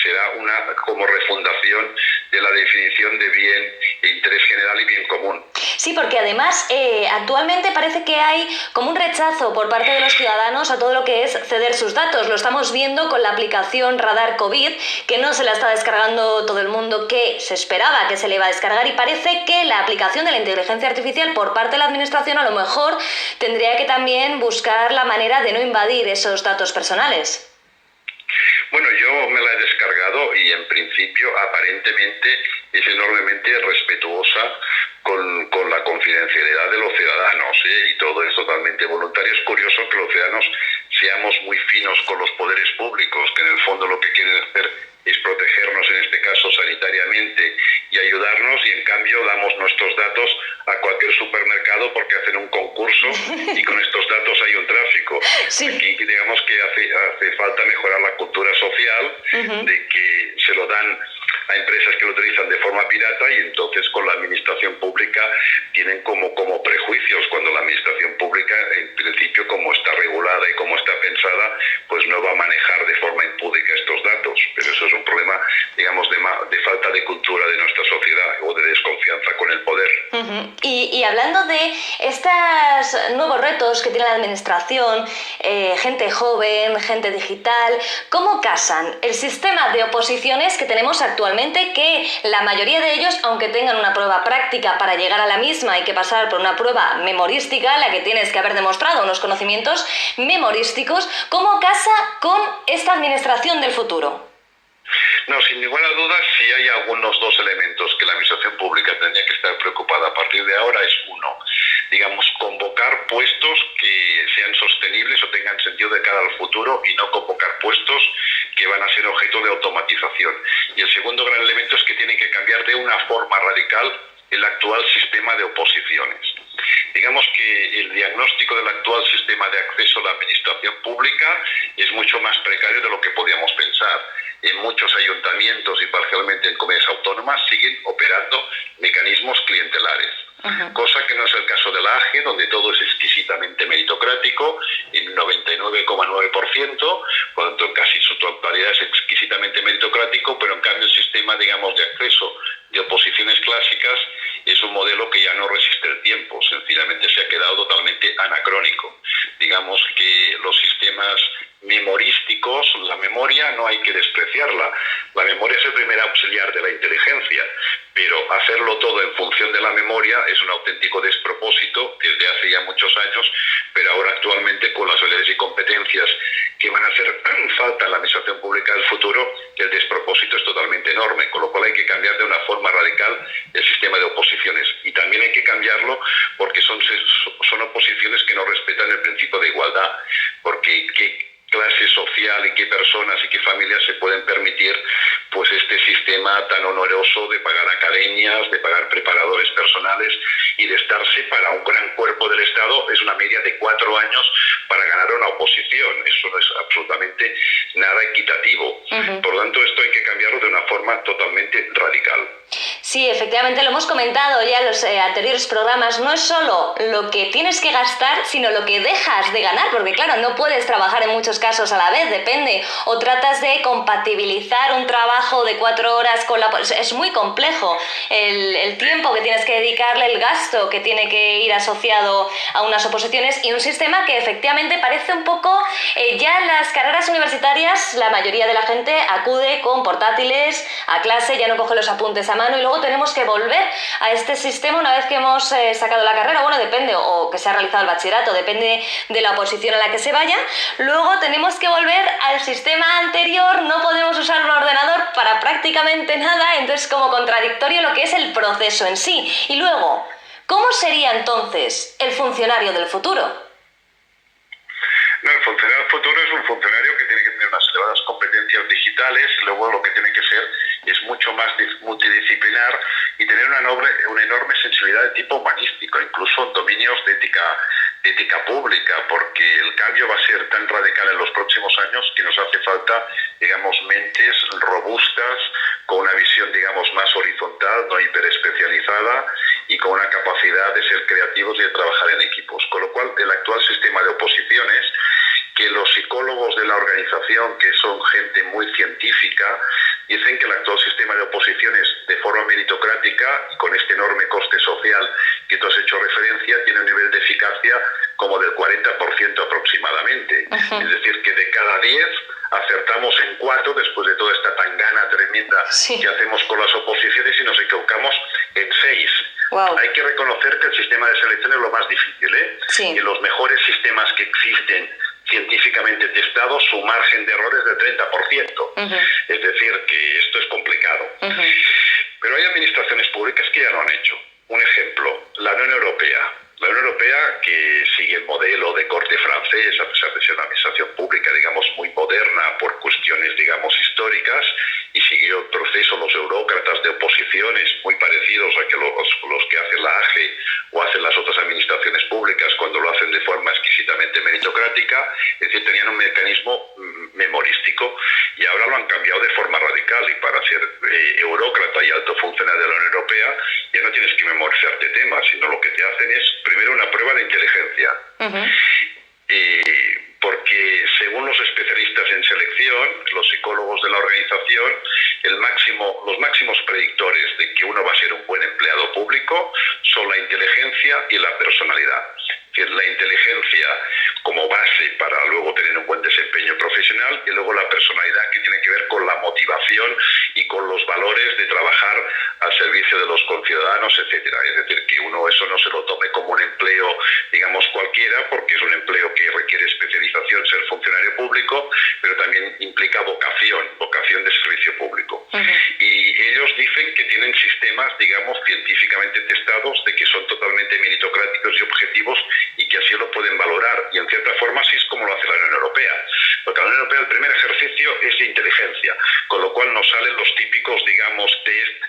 Será una como refundación de la definición de bien, interés general y bien común. Sí, porque además actualmente parece que hay como un rechazo por parte de los ciudadanos a todo lo que es ceder sus datos. Lo estamos viendo con la aplicación Radar COVID, que no se la está descargando todo el mundo, que se esperaba que se le iba a descargar, y parece que la aplicación de la inteligencia artificial por parte de la administración a lo mejor tendría que también buscar la manera de no invadir esos datos personales. Bueno, yo me la he descargado y en principio aparentemente es enormemente respetuosa con la confidencialidad de los ciudadanos, y todo es totalmente voluntario. Es curioso que los ciudadanos seamos muy finos con los poderes públicos, que en el fondo lo que quieren hacer es protegernos, en este caso sanitariamente, y ayudarnos, y en cambio damos nuestros datos a cualquier supermercado porque hacen un concurso y con estos datos hay un tráfico. Sí. Aquí digamos que hace falta mejorar la cultura social, de que se lo dan a empresas que lo utilizan de forma pirata, y entonces con la administración pública tienen como prejuicios, cuando la administración pública, en principio, como está regulada y como está pensada, pues no va a manejar de forma impúdica estos datos. Pero eso es un problema, digamos, de falta de cultura de nuestra sociedad, o de desconfianza con el poder. Y hablando de estos nuevos retos que tiene la administración, gente joven, gente digital, ¿cómo casan el sistema de oposiciones que tenemos actualmente, que la mayoría de ellos, aunque tengan una prueba práctica para llegar a la misma, hay que pasar por una prueba memorística, la que tienes que haber demostrado unos conocimientos memorísticos? ¿Cómo casa con esta administración del futuro? No, sin ninguna duda, sí hay algunos dos elementos que la administración pública tendría que estar preocupada a partir de ahora. Es uno, digamos, convocar puestos que sean sostenibles o tengan sentido de cara al futuro, y no convocar puestos que van a ser objeto de automatización. Y el segundo gran elemento es que tienen que cambiar de una forma radical el actual sistema de oposiciones. Digamos que el diagnóstico del actual sistema de acceso a la administración pública es mucho más precario de lo que podíamos pensar. En muchos ayuntamientos y parcialmente en comunidades autónomas siguen operando mecanismos clientelares, cosa que no es el caso de la AGE, donde todo es exquisitamente meritocrático, en un 99,9%, por lo tanto casi su totalidad es exquisitamente meritocrático, pero en cambio el sistema, digamos, de acceso de oposiciones clásicas es un modelo que ya no resiste el tiempo, sencillamente se ha quedado totalmente anacrónico. Digamos que los sistemas memorísticos, la memoria no hay que despreciarla, la memoria es el primer auxiliar de la inteligencia, pero hacerlo todo en función de la memoria es un auténtico despropósito desde hace ya muchos años, pero ahora actualmente, con las habilidades y competencias que van a hacer falta en la administración pública del futuro, el despropósito es totalmente enorme, con lo cual hay que cambiar de una forma radical el sistema de oposiciones, y también hay que cambiarlo porque son oposiciones que no respetan el principio de igualdad, porque ¿qué clase social y qué personas y qué familias se pueden permitir pues este sistema tan oneroso de pagar academias, de pagar preparadores personales y de estarse para un gran cuerpo del Estado? Es una media de 4 años para ganar una oposición. Eso forma totalmente radical. Sí, efectivamente lo hemos comentado ya en los anteriores programas, no es solo lo que tienes que gastar, sino lo que dejas de ganar, porque claro, no puedes trabajar en muchos casos a la vez, depende, o tratas de compatibilizar un trabajo de 4 horas con la... Es muy complejo el tiempo que tienes que dedicarle, el gasto que tiene que ir asociado a unas oposiciones y un sistema que efectivamente parece un poco, ya en las carreras universitarias la mayoría de la gente acude con portátiles a clase, ya no coge los apuntes a mano y luego tenemos que volver a este sistema una vez que hemos sacado la carrera, bueno, depende, o que se ha realizado el bachillerato, depende de la oposición a la que se vaya, luego tenemos que volver al sistema anterior, no podemos usar un ordenador para prácticamente nada, entonces como contradictorio lo que es el proceso en sí. Y luego, ¿cómo sería entonces el funcionario del futuro? No, el funcionario del futuro es un funcionario que tiene que tener unas elevadas competencias digitales y luego lo que tiene que ser es mucho más multidisciplinar y tener una enorme sensibilidad de tipo humanístico, incluso en dominios de ética pública, porque el cambio va a ser tan radical en los próximos años que nos hace falta, digamos, mentes robustas, con una visión, digamos, más horizontal, no hiperespecializada y con una capacidad de ser creativos y de trabajar en equipos. Con lo cual, el actual sistema de oposiciones, que los psicólogos de la organización, que son gente muy científica, dicen que el actual sistema de oposiciones, de forma meritocrática y con este enorme coste social que tú has hecho referencia, tiene un nivel de eficacia como del 40% aproximadamente. Es decir, que de cada 10 acertamos en 4 después de toda esta tangana tremenda que hacemos con las oposiciones y nos equivocamos en 6. Wow. Hay que reconocer que el sistema de selección es lo más difícil, Sí. Que los mejores sistemas que existen científicamente testados, su margen de error es del 30%. Es decir, que esto es complicado. Pero hay administraciones públicas que ya lo han hecho. Un ejemplo, la Unión Europea. La Unión Europea, que sigue el modelo de corte francés, a pesar de ser una administración pública, digamos, muy moderna por cuestiones, digamos, históricas, y siguió el proceso los eurócratas de oposiciones muy parecidos a que los que hacen la AGE o hacen las otras administraciones públicas cuando lo hacen de forma exquisitamente meritocrática, es decir, tenían un mecanismo memorístico y ahora lo han cambiado de forma radical y para ser eurócrata y alto funcionario de la Unión Europea ya no tienes que memorizarte temas, sino lo que te hacen es primero una prueba de inteligencia. Porque según los especialistas en selección, los psicólogos de la organización, los máximos predictores de que uno va a ser un buen empleado público son la inteligencia y la personalidad. Es decir, la inteligencia como base para luego tener un buen desempeño profesional y luego la personalidad que tiene que ver con la motivación y con los valores de trabajar al servicio de los conciudadanos, etcétera. Es decir, que uno eso no se lo tome como un empleo, digamos, cualquiera, porque es un empleo que requiere especialización, ser funcionario público, pero también implica vocación de servicio público. Y ellos dicen que tienen sistemas, digamos, científicamente testados de que son totalmente meritocráticos y objetivos y que así lo pueden valorar. Y en cierta forma así es como lo hace la Unión Europea. Porque la Unión Europea el primer ejercicio es de inteligencia, con lo cual nos salen los típicos, digamos, test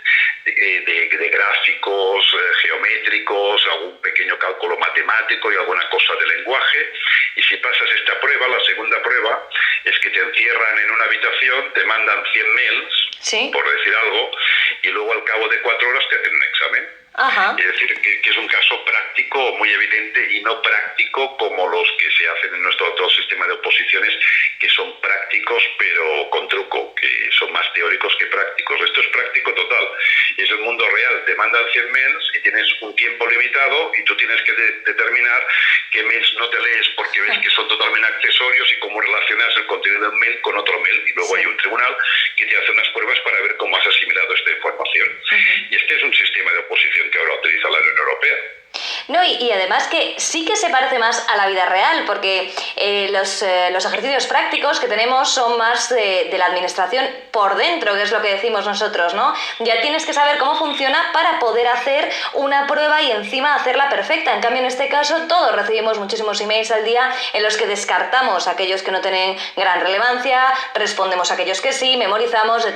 de gráficos geométricos, algún pequeño cálculo matemático y alguna cosa de lenguaje. Y si pasas esta prueba, la segunda prueba es que te encierran en una habitación, te mandan 100 mails, por decir algo, y luego al cabo de 4 horas te hacen un examen. Es decir, que es un caso práctico muy evidente y no práctico como los que se hacen en nuestro actual sistema de oposiciones, que son prácticos pero con truco, que son más teóricos que prácticos. Esto es práctico total, es el mundo real. Te mandan 100 mails y tienes un tiempo limitado y tú tienes que determinar qué mails no te lees porque ves que son totalmente accesorios y cómo relacionas el contenido del mail con otro mail. Y luego hay un tribunal que te hace unas pruebas para ver cómo has asimilado esta información. Y este es un sistema de oposición que ahora utiliza la Unión Europea. No, y además que sí que se parece más a la vida real, porque los ejercicios prácticos que tenemos son más de la administración por dentro, que es lo que decimos nosotros, ¿no? Ya tienes que saber cómo funciona para poder hacer una prueba y encima hacerla perfecta. En cambio, en este caso, todos recibimos muchísimos emails al día en los que descartamos aquellos que no tienen gran relevancia, respondemos a aquellos que sí, memorizamos.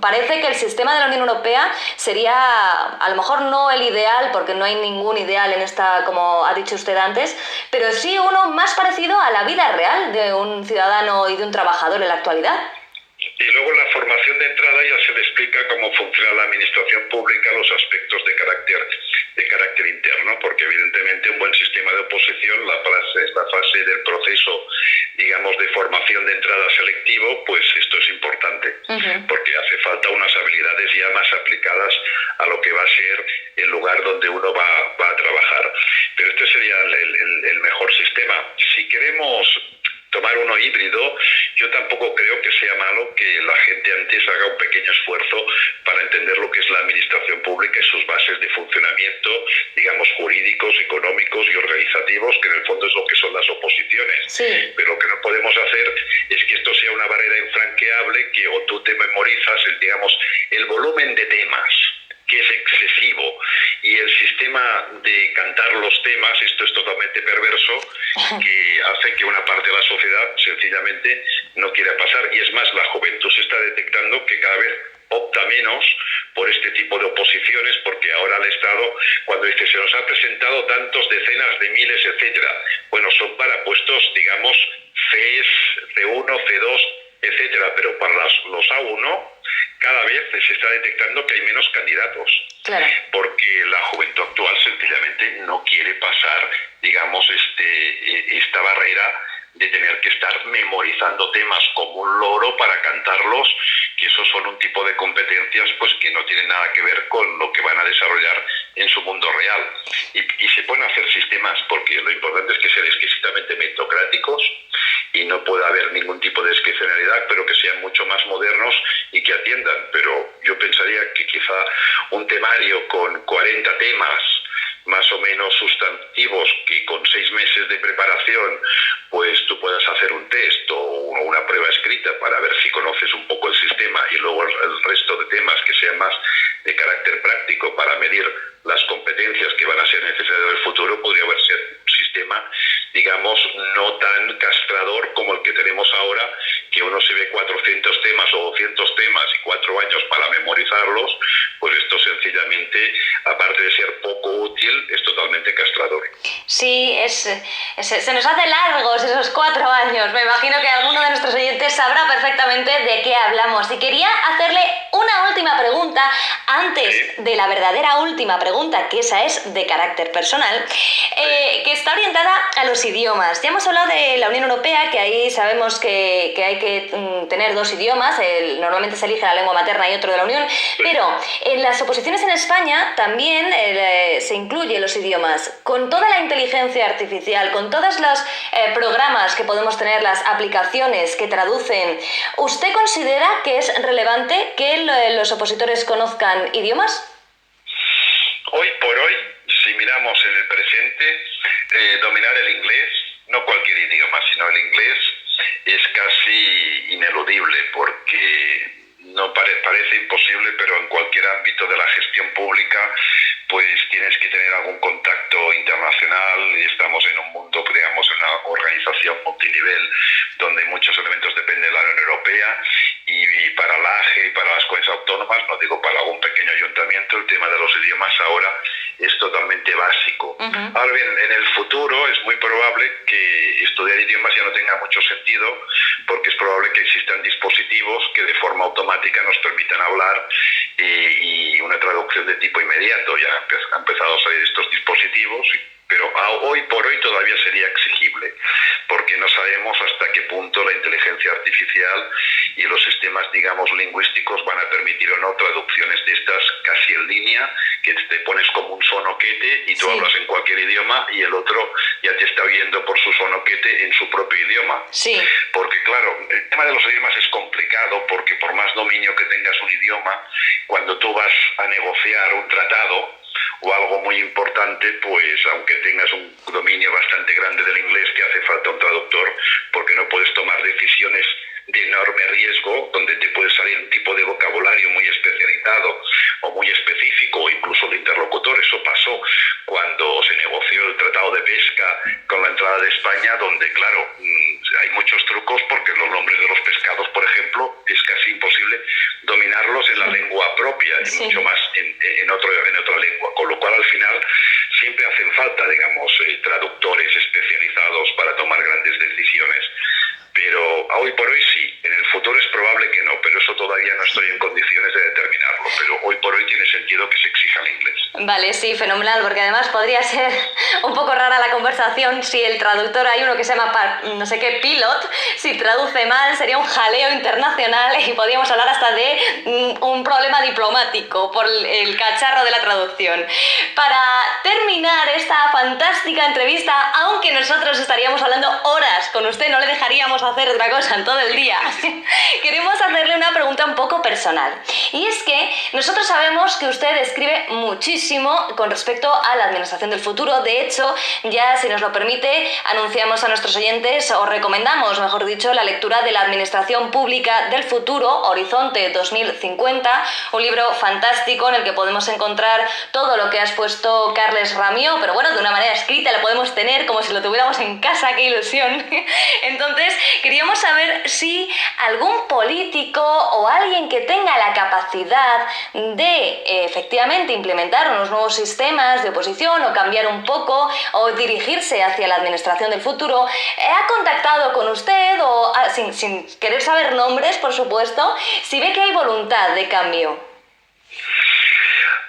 Parece que el sistema de la Unión Europea sería, a lo mejor no el ideal, porque no hay ningún ideal en esta, como ha dicho usted antes, pero sí uno más parecido a la vida real de un ciudadano y de un trabajador en la actualidad. Y luego en la formación de entrada ya se le explica cómo funciona la administración pública, los aspectos de carácter interno, porque evidentemente un buen sistema de oposición, esta fase del proceso, digamos, de formación de entrada selectivo, pues esto es importante, porque hace falta unas habilidades ya más aplicadas a lo que va a ser el lugar donde uno va a trabajar. Pero este sería el mejor sistema. Si queremos tomar uno híbrido, yo tampoco creo que sea malo que la gente antes haga un pequeño esfuerzo para entender lo que es la administración pública y sus bases de funcionamiento, digamos, jurídicos, económicos y organizativos, que en el fondo es lo que son las oposiciones. Sí. Pero lo que no podemos hacer es que esto sea una barrera infranqueable, que o tú te memorizas el volumen de temas, que es excesivo, y el sistema de cantar los temas, esto es totalmente perverso, que hace que una parte de la sociedad sencillamente no quiera pasar. Y es más, la juventud se está detectando que cada vez opta menos por este tipo de oposiciones, porque ahora el Estado, cuando dice se nos ha presentado tantos decenas de miles, etcétera, bueno, son para puestos, digamos, Cs, C1, C2, etcétera, pero para los A1 cada vez se está detectando que hay menos candidatos. Claro. Porque la juventud actual sencillamente no quiere pasar, digamos, esta barrera de tener que estar memorizando temas como un loro para cantarlos, que esos son un tipo de competencias pues que no tienen nada que ver con lo que van a desarrollar en su mundo real. Y se pueden hacer sistemas, porque lo importante es que sean exquisitamente meritocráticos y no puede haber ningún tipo de discrecionalidad, pero que sean mucho más modernos y que atiendan. Pero yo pensaría que quizá un temario con 40 temas más o menos sustantivos, que con 6 meses de preparación pues tú puedas hacer un test o una prueba escrita para ver si conoces un poco el sistema, y luego el resto de temas que sean más de carácter práctico para medir las competencias que van a ser necesarias en el futuro, podría ser un sistema, digamos, no tan castrador como el que tenemos ahora, que uno se ve 400 temas o 200 temas y 4 años para memorizarlos. Pues esto sencillamente, aparte de ser poco útil, es totalmente castrador. Sí, se nos hace largos esos 4 años. Me imagino que alguno de nuestros oyentes sabrá perfectamente de qué hablamos. Y quería hacerle una última pregunta antes de la verdadera última pregunta, que esa es de carácter personal, que está orientada a los idiomas. Ya hemos hablado de la Unión Europea, que ahí sabemos que hay que tener 2 idiomas. Normalmente se elige la lengua materna y otro de la Unión, pero en las oposiciones en España también se incluyen los idiomas. Con toda la inteligencia artificial, con todos los programas que podemos tener, las aplicaciones que traducen, ¿usted considera que es relevante que los opositores conozcan idiomas? Hoy por hoy, si miramos en el presente, dominar el inglés, no cualquier idioma, sino el inglés, es casi ineludible, porque no parece imposible, pero en cualquier ámbito de la gestión pública pues tienes que tener algún contacto internacional, y estamos en un mundo, digamos, en una organización multinivel donde muchos elementos dependen de la Unión Europea, y para la AGE y para las comunidades autónomas, no digo para algún pequeño ayuntamiento, el tema de los idiomas ahora es totalmente básico. Ahora bien, en el futuro es muy probable que estudiar idiomas ya no tenga mucho sentido, porque es probable que existan dispositivos que de forma automática nos permitan hablar y una traducción de tipo inmediato. Ya han empezado a salir estos dispositivos, pero hoy por hoy todavía sería exigible, porque no sabemos hasta qué punto la inteligencia artificial y los sistemas, digamos, lingüísticos van a permitir o no traducciones de estas casi en línea, que te pones como un sonoquete y tú hablas en cualquier idioma y el otro ya te está oyendo por su sonoquete en su propio idioma. Sí. Porque claro, el tema de los idiomas es complicado, porque por más dominio que tengas un idioma, cuando tú vas a negociar un tratado o algo muy importante, pues aunque tengas un dominio bastante grande del inglés, te hace falta un traductor, porque no puedes tomar decisiones de enorme riesgo, donde te puede salir un tipo de vocabulario muy especializado o muy específico, o incluso el interlocutor. Eso pasó cuando se negoció el Tratado de Pesca con la entrada de España, donde, claro, hay muchos trucos, porque los nombres de los pescados, por ejemplo, es casi imposible dominarlos en la lengua propia, y mucho más en otra lengua, con lo cual al final siempre hacen falta, digamos, traductores especializados para tomar grandes decisiones. Pero hoy por hoy sí, en el futuro es probable que no, pero eso todavía no estoy en condiciones de determinarlo. Pero hoy por hoy tiene sentido que se exija el inglés. Vale, sí, fenomenal, porque además podría ser un poco rara la conversación si el traductor, hay uno que se llama no sé qué pilot, si traduce mal sería un jaleo internacional y podríamos hablar hasta de un problema diplomático por el cacharro de la traducción. Para terminar esta fantástica entrevista, aunque nosotros estaríamos hablando horas con usted, no le dejaríamos hacer otra cosa en todo el día, queremos hacerle una pregunta un poco personal. Y es que nosotros sabemos que usted escribe muchísimo con respecto a la administración del futuro. De hecho, ya si nos lo permite, anunciamos a nuestros oyentes, o recomendamos, mejor dicho, la lectura de la Administración Pública del Futuro, Horizonte 2050, un libro fantástico en el que podemos encontrar todo lo que ha expuesto Carles Ramió, pero bueno, de una manera escrita, lo podemos tener como si lo tuviéramos en casa, ¡qué ilusión! Entonces, queríamos saber si algún político o alguien que tenga la capacidad de efectivamente implementar unos nuevos sistemas de oposición o cambiar un poco o dirigirse hacia la administración del futuro, ha contactado con usted o sin querer saber nombres, por supuesto, si ve que hay voluntad de cambio.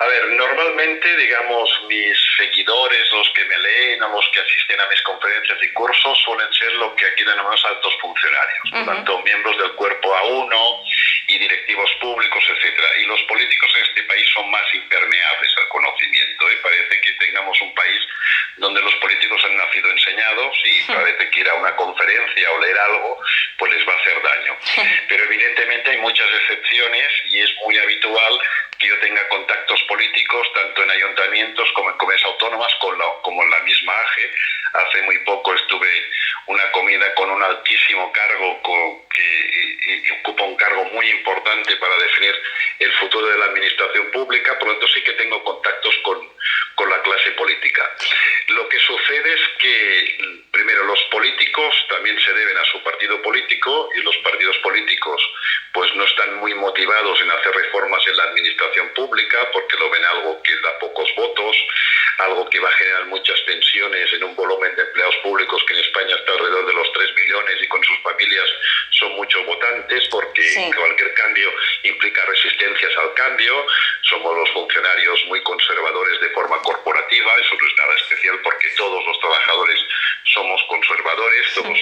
A ver, normalmente, digamos, mis seguidores, los que me leen o los que asisten a mis conferencias y cursos, suelen ser lo que aquí denominamos altos funcionarios, tanto miembros del cuerpo A1 y directivos públicos, etcétera. Y los políticos en este país son más impermeables al conocimiento. Parece que tengamos un país donde los políticos han nacido enseñados y parece que ir a una conferencia o leer algo pues les va a hacer daño. Pero evidentemente hay muchas excepciones y es muy habitual que yo tenga contactos políticos tanto en ayuntamientos como en comunidades autónomas como en la misma AGE. Hace muy poco estuve una comida con un altísimo cargo que ocupa un cargo muy importante para definir el futuro de la administración pública, por lo tanto sí que tengo contactos con la clase política. Lo que sucede es que, primero, los políticos también se deben a su partido político y los partidos políticos pues no están muy motivados en hacer reformas en la administración pública porque lo ven algo que da pocos votos, algo que va a generar muchas tensiones en un volumen de empleados públicos que en España está alrededor de los 3 millones y con sus familias son muchos votantes porque cualquier cambio implica resistencias al cambio. Somos los funcionarios muy conservadores de forma corporativa, eso no es nada especial porque todos los trabajadores somos conservadores, todos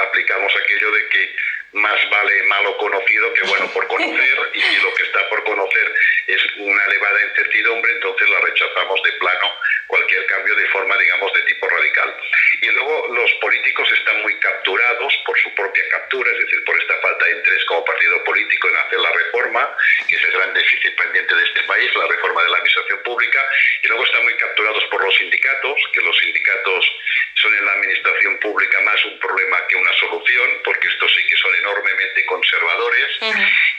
aplicamos aquello de que más vale malo conocido que bueno por conocer, y si lo que está por conocer es una elevada incertidumbre, entonces la rechazamos de plano cualquier cambio de forma, digamos, de tipo radical. Y luego los políticos están muy capturados por su propia captura, es decir, por esta falta de interés como partido político en hacer la reforma, que es el gran déficit pendiente de este país, la reforma de la administración pública, y luego están muy capturados por los sindicatos, que los sindicatos son en la administración pública más un problema que una solución, porque estos sí que son enormemente conservadores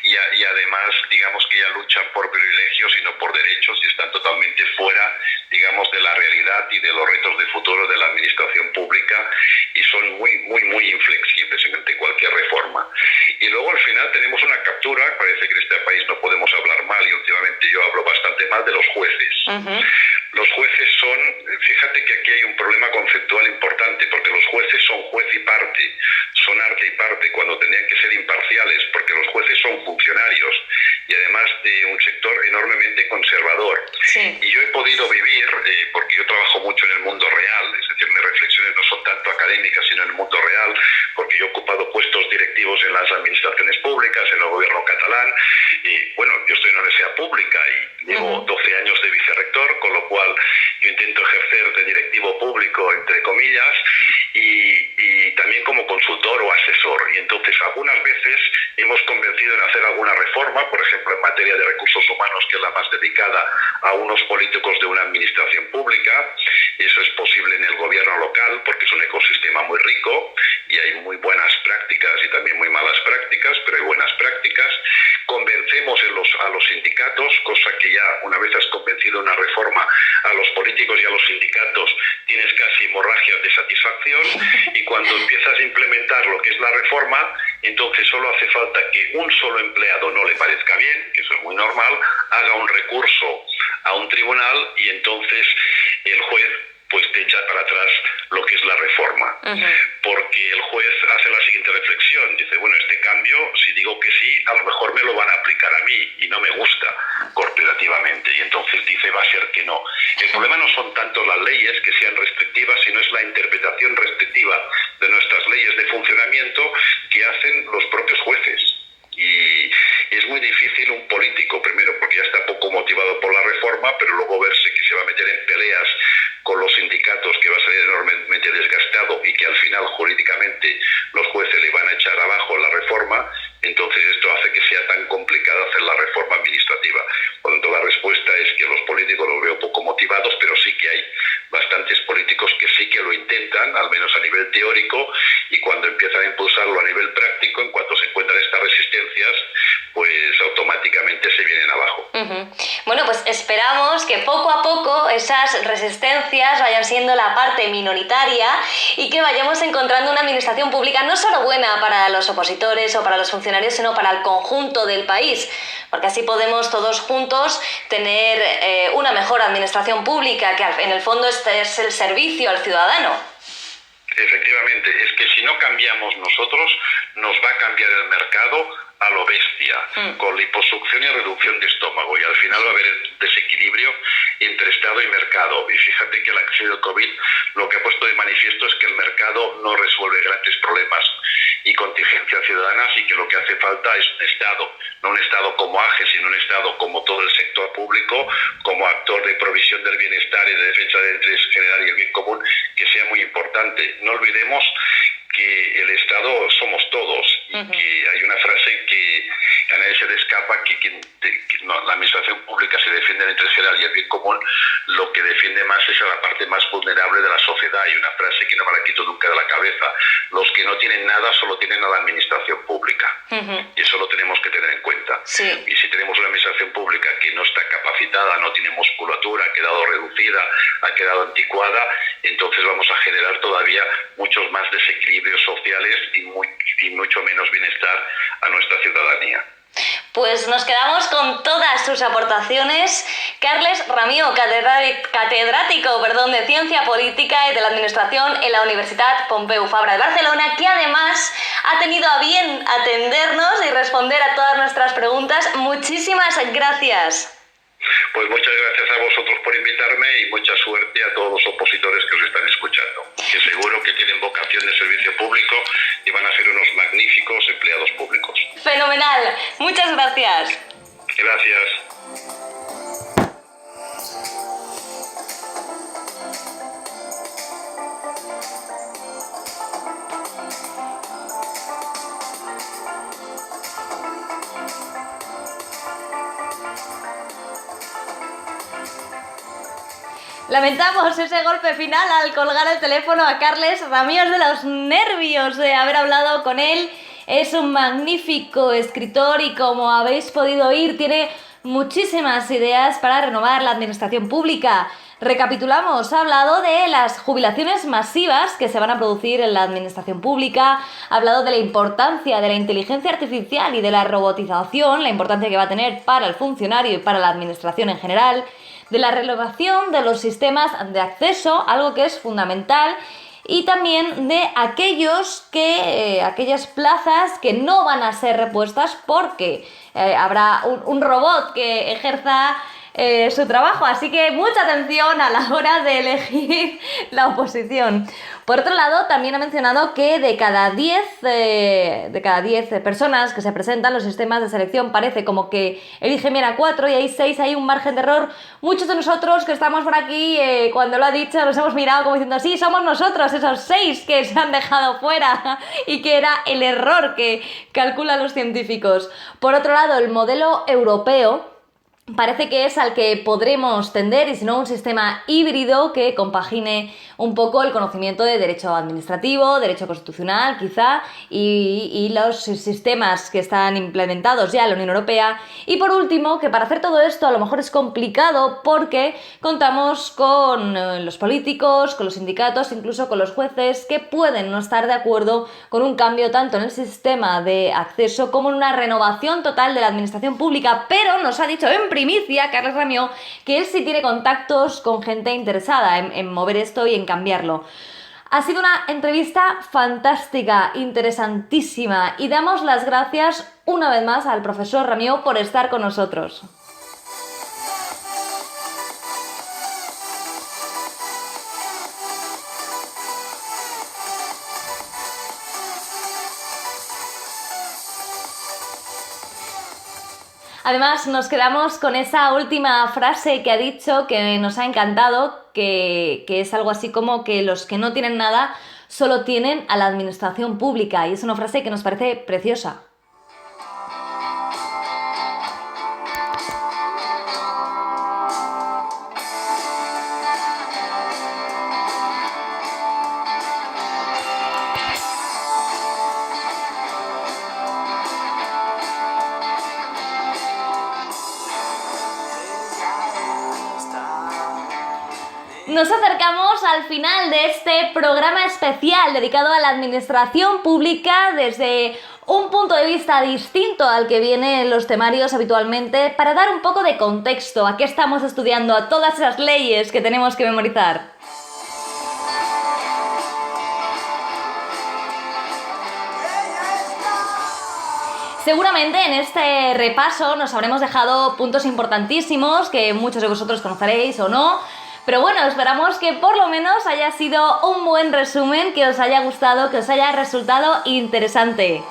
y además, digamos que ya luchan por privilegios y no por derechos y están totalmente fuera, digamos, de la realidad y de los retos de futuro de la administración pública y son muy inflexibles ante cualquier reforma. Y luego al final tenemos una captura, parece que en este país no podemos hablar mal y últimamente yo hablo bastante mal de los jueces. Los jueces son, fíjate que aquí hay un problema conceptual importante, porque los jueces son juez y parte, son arte y parte, cuando tenían que ser imparciales, porque los jueces son funcionarios y además de un sector enormemente conservador. Y yo he podido vivir, porque yo trabajo mucho en el mundo real, es decir, mis reflexiones no son tanto académicas, sino en el mundo real, porque yo he ocupado puestos directivos en las administraciones públicas, en el gobierno catalán, y bueno, yo estoy en una universidad pública y llevo 12 años de vicerrector, con lo cual yo intento ejercer de directivo público, entre comillas, y también como consultor o asesor. Y entonces algunas veces hemos convencido en hacer alguna reforma, por ejemplo en materia de recursos humanos, que es la más dedicada a unos políticos de una administración pública. Eso es posible en el gobierno local porque es un ecosistema muy rico y hay muy buenas prácticas y también muy malas prácticas, pero hay buenas prácticas. Convencemos a los sindicatos, cosa que ya una vez has convencido una reforma a los políticos y a los sindicatos tienes casi hemorragias de satisfacción, y cuando empiezas a implementar lo que es la reforma, entonces solo hace falta que un solo empleado no le parezca bien, que eso es muy normal, haga un recurso a un tribunal y entonces el juez pues te echa para atrás lo que es la reforma. Porque el juez hace la siguiente reflexión, dice, bueno, este cambio, si digo a lo mejor me lo van a aplicar a mí y no me gusta corporativamente. Y entonces dice, va a ser que no. El problema no son tanto las leyes que sean restrictivas, sino es la interpretación restrictiva de nuestras leyes de funcionamiento que hacen los propios jueces. Y es muy difícil un político, primero porque ya está poco motivado por la reforma, pero luego verse que se va a meter en peleas con los sindicatos, que va a salir enormemente desgastado y que al final jurídicamente los jueces le van a echar abajo la reforma. Entonces esto hace que sea tan complicado hacer la reforma administrativa. Por lo tanto, la respuesta es que los políticos los veo poco motivados, pero sí que hay bastantes políticos que sí que lo intentan, al menos a nivel teórico, y cuando empiezan a impulsarlo a nivel práctico, en cuanto se encuentran estas resistencias, pues automáticamente se vienen abajo. Bueno, pues esperamos que poco a poco esas resistencias vayan siendo la parte minoritaria y que vayamos encontrando una administración pública no solo buena para los opositores o para los funcionarios, sino para el conjunto del país, porque así podemos todos juntos tener una mejor administración pública, que en el fondo este es el servicio al ciudadano. Efectivamente, es que si no cambiamos nosotros, nos va a cambiar el mercado a lo bestia, con liposucción y reducción de estómago, y al final va a haber desequilibrio entre Estado y mercado. Y fíjate que la crisis del COVID lo que ha puesto de manifiesto es que el mercado no resuelve grandes problemas y contingencias ciudadanas, y que lo que hace falta es un Estado, no un Estado como AGE, sino un Estado como todo el sector público, como actor de provisión del bienestar y de defensa del interés general y el bien común, que sea muy importante. No olvidemos que el Estado somos todos, y que hay una frase que a nadie se le escapa, que la administración pública se defiende el interés general y el bien común, lo que defiende más es a la parte más vulnerable de la sociedad. Hay una frase que no me la quito nunca de la cabeza: los que no tienen nada solo tienen a la administración pública. Y eso lo tenemos que tener en cuenta. Sí. Y si tenemos una administración pública que no está capacitada, no tiene musculatura, ha quedado reducida, ha quedado anticuada, entonces vamos a generar todavía muchos más desequilibrios sociales y mucho menos bienestar a nuestra ciudadanía. Pues nos quedamos con todas tus aportaciones. Carles Ramió, catedrático de Ciencia Política y de la Administración en la Universitat Pompeu Fabra de Barcelona, que además ha tenido a bien atendernos y responder a todas nuestras preguntas. Muchísimas gracias. Pues muchas gracias a vosotros por invitarme, y mucha suerte a todos los opositores que os están escuchando, que seguro que tienen vocación de servicio público y van a ser unos magníficos empleados públicos. Fenomenal. Muchas gracias. Gracias. Lamentamos ese golpe final al colgar el teléfono a Carles Ramió, de los nervios de haber hablado con él. Es un magnífico escritor y, como habéis podido oír, tiene muchísimas ideas para renovar la administración pública. Recapitulamos, ha hablado de las jubilaciones masivas que se van a producir en la administración pública, ha hablado de la importancia de la inteligencia artificial y de la robotización, la importancia que va a tener para el funcionario y para la administración en general, de la renovación de los sistemas de acceso, algo que es fundamental, y también de aquellas plazas que no van a ser repuestas porque habrá un robot que ejerza su trabajo, así que mucha atención a la hora de elegir la oposición. Por otro lado, también ha mencionado que de cada 10 personas que se presentan, los sistemas de selección parece como que eligen bien a 4 y hay 6, hay un margen de error. Muchos de nosotros que estamos por aquí, cuando lo ha dicho, nos hemos mirado como diciendo, sí, somos nosotros, esos 6 que se han dejado fuera, y que era el error que calculan los científicos. Por otro lado, el modelo europeo parece que es al que podremos tender, y si no, un sistema híbrido que compagine un poco el conocimiento de derecho administrativo, derecho constitucional quizá, y los sistemas que están implementados ya en la Unión Europea. Y por último, que para hacer todo esto a lo mejor es complicado porque contamos con los políticos, con los sindicatos, incluso con los jueces, que pueden no estar de acuerdo con un cambio tanto en el sistema de acceso como en una renovación total de la administración pública. Pero nos ha dicho en primicia Carles Ramió que él sí tiene contactos con gente interesada en mover esto y en cambiarlo. Ha sido una entrevista fantástica, interesantísima y damos las gracias una vez más al profesor Ramió por estar con nosotros. Además, nos quedamos con esa última frase que ha dicho que nos ha encantado, que es algo así como que los que no tienen nada solo tienen a la administración pública, y es una frase que nos parece preciosa. Nos acercamos al final de este programa especial dedicado a la administración pública desde un punto de vista distinto al que viene en los temarios habitualmente, para dar un poco de contexto a qué estamos estudiando, a todas esas leyes que tenemos que memorizar. Seguramente en este repaso nos habremos dejado puntos importantísimos que muchos de vosotros conoceréis o no. Pero bueno, esperamos que por lo menos haya sido un buen resumen, que os haya gustado, que os haya resultado interesante.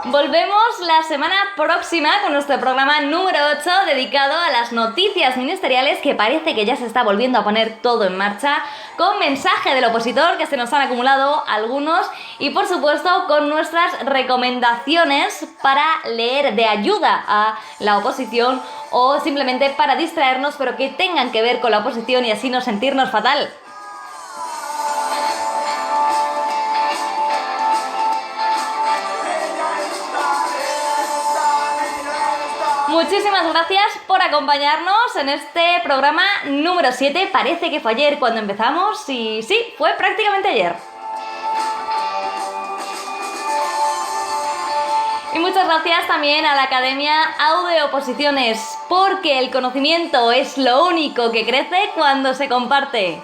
Volvemos la semana próxima con nuestro programa número 8 dedicado a las noticias ministeriales, que parece que ya se está volviendo a poner todo en marcha, con mensaje del opositor, que se nos han acumulado algunos, y por supuesto con nuestras recomendaciones para leer de ayuda a la oposición o simplemente para distraernos, pero que tengan que ver con la oposición y así no sentirnos fatal. Muchísimas gracias por acompañarnos en este programa número 7. Parece que fue ayer cuando empezamos y sí, fue prácticamente ayer. Y muchas gracias también a la Academia Aude Oposiciones, porque el conocimiento es lo único que crece cuando se comparte.